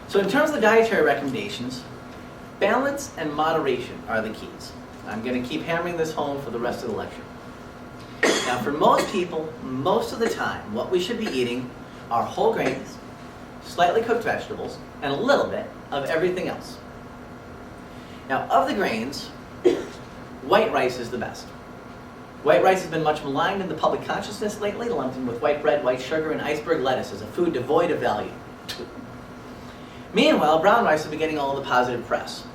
So in terms of the dietary recommendations, balance and moderation are the keys. I'm going to keep hammering this home for the rest of the lecture. Now for most people, most of the time, what we should be eating are whole grains, slightly cooked vegetables, and a little bit of everything else. Now of the grains, white rice is the best. White rice has been much maligned in the public consciousness lately, lumped in with white bread, white sugar, and iceberg lettuce as a food devoid of value. Meanwhile, brown rice has been getting all the positive press.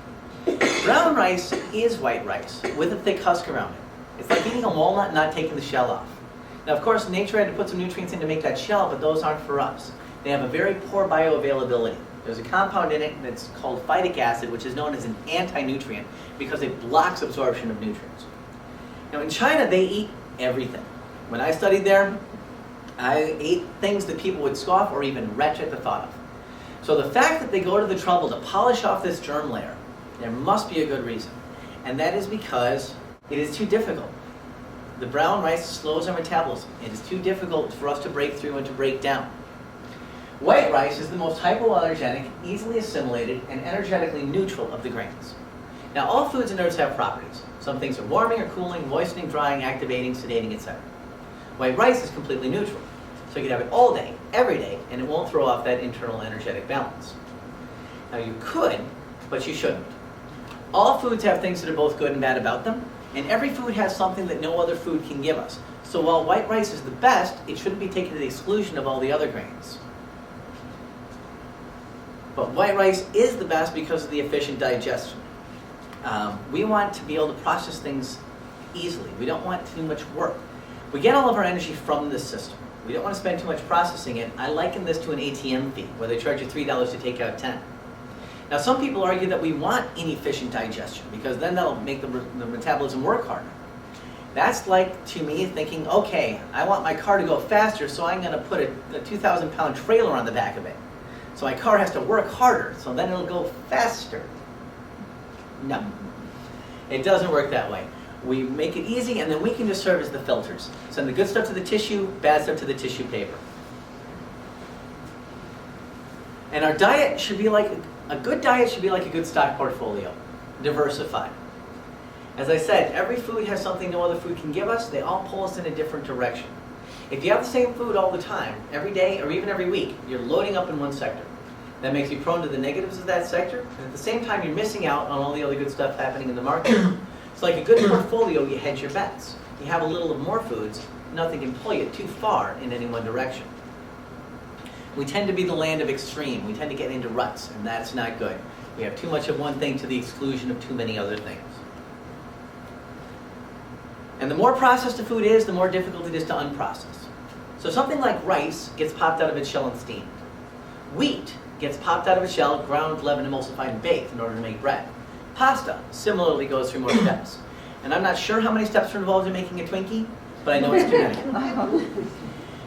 Brown rice is white rice with a thick husk around it. It's like eating a walnut and not taking the shell off. Now, of course, nature had to put some nutrients in to make that shell, but those aren't for us. They have a very poor bioavailability. There's a compound in it that's called phytic acid, which is known as an anti-nutrient because it blocks absorption of nutrients. Now, in China, they eat everything. When I studied there, I ate things that people would scoff or even retch at the thought of. So the fact that they go to the trouble to polish off this germ layer, there must be a good reason. And that is because it is too difficult. The brown rice slows our metabolism. It is too difficult for us to break through and to break down. White rice is the most hypoallergenic, easily assimilated, and energetically neutral of the grains. Now, all foods and herbs have properties. Some things are warming or cooling, moistening, drying, activating, sedating, etc. White rice is completely neutral. So you can have it all day, every day, and it won't throw off that internal energetic balance. Now you could, but you shouldn't. All foods have things that are both good and bad about them, and every food has something that no other food can give us. So while white rice is the best, it shouldn't be taken to the exclusion of all the other grains. But white rice is the best because of the efficient digestion. We want to be able to process things easily. We don't want too much work. We get all of our energy from this system. We don't want to spend too much processing it. I liken this to an ATM fee, where they charge you $3 to take out 10. Now, some people argue that we want inefficient digestion, because then that'll make the metabolism work harder. That's like, to me, thinking, okay, I want my car to go faster, so I'm going to put a 2,000-pound trailer on the back of it. So my car has to work harder, so then it'll go faster. No, it doesn't work that way. We make it easy, and then we can just serve as the filters. Send the good stuff to the tissue, bad stuff to the tissue paper. And our diet should be like, a good diet should be like a good stock portfolio, diversified. As I said, every food has something no other food can give us. They all pull us in a different direction. If you have the same food all the time, every day or even every week, you're loading up in one sector. That makes you prone to the negatives of that sector, and at the same time you're missing out on all the other good stuff happening in the market. It's like a good portfolio, you hedge your bets. You have a little of more foods, nothing can pull you too far in any one direction. We tend to be the land of extreme. We tend to get into ruts, and that's not good. We have too much of one thing to the exclusion of too many other things. And the more processed a food is, the more difficult it is to unprocess. So something like rice gets popped out of its shell and steamed. Wheat gets popped out of its shell, ground, leavened, emulsified, and baked in order to make bread. Pasta similarly goes through more steps. And I'm not sure how many steps are involved in making a Twinkie, but I know it's too many.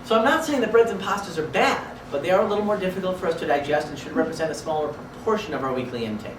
So I'm not saying that breads and pastas are bad, but they are a little more difficult for us to digest and should represent a smaller proportion of our weekly intake.